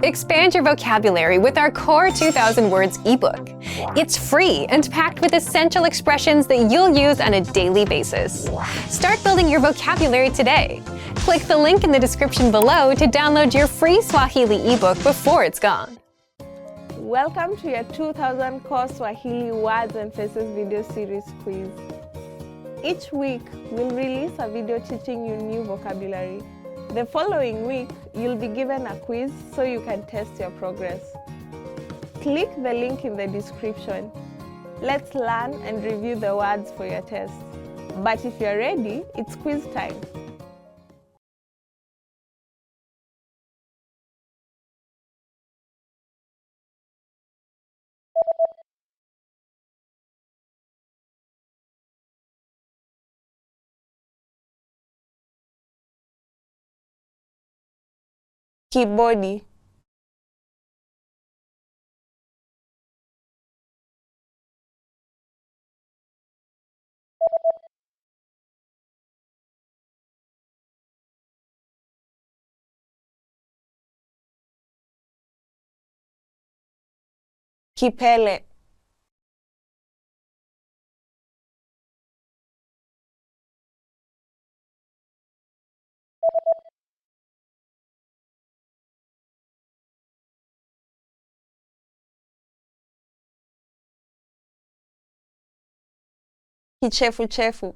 Expand your vocabulary with our Core 2000 Words ebook. It's free and packed with essential expressions that you'll use on a daily basis. Start building your vocabulary today. Click the link in the description below to download your free Swahili ebook before it's gone. Welcome to your 2000 Core Swahili Words and Phrases video series quiz. Each week, we'll release a video teaching you new vocabulary. The following week, you'll be given a quiz so you can test your progress. Click the link in the description. Let's learn and review the words for your test. But if you're ready, it's quiz time. Keyboard. Kipele. Kichefuchefu.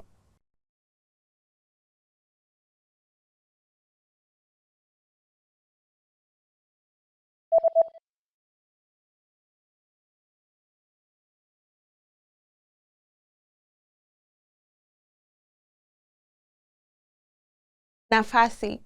Nafasi.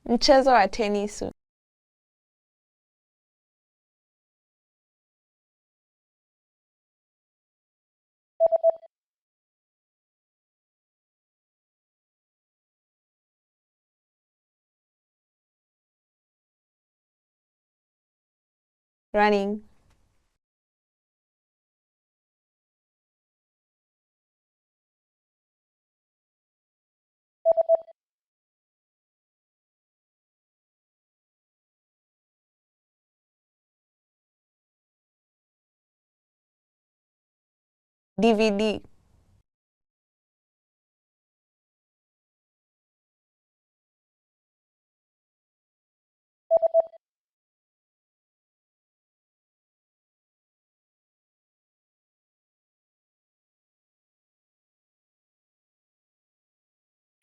Mchezo wa tenisi. Running. DVD.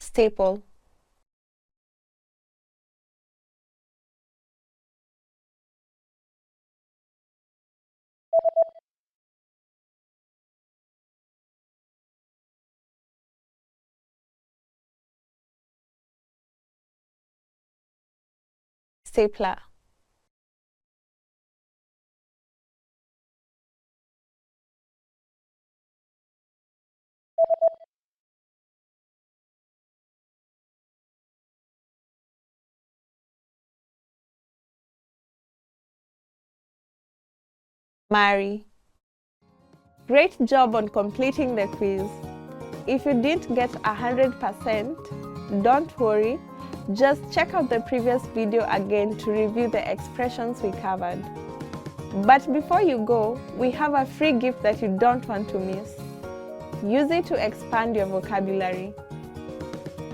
Staple. Stapler. Marry. Great job on completing the quiz. If you didn't get 100%, don't worry. Just check out the previous video again to review the expressions we covered. But before you go, we have a free gift that you don't want to miss. Use it to expand your vocabulary.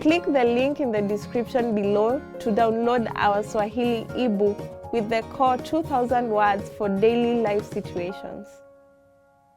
Click the link in the description below to download our Swahili ebook with the Core 2000 Words for daily life situations.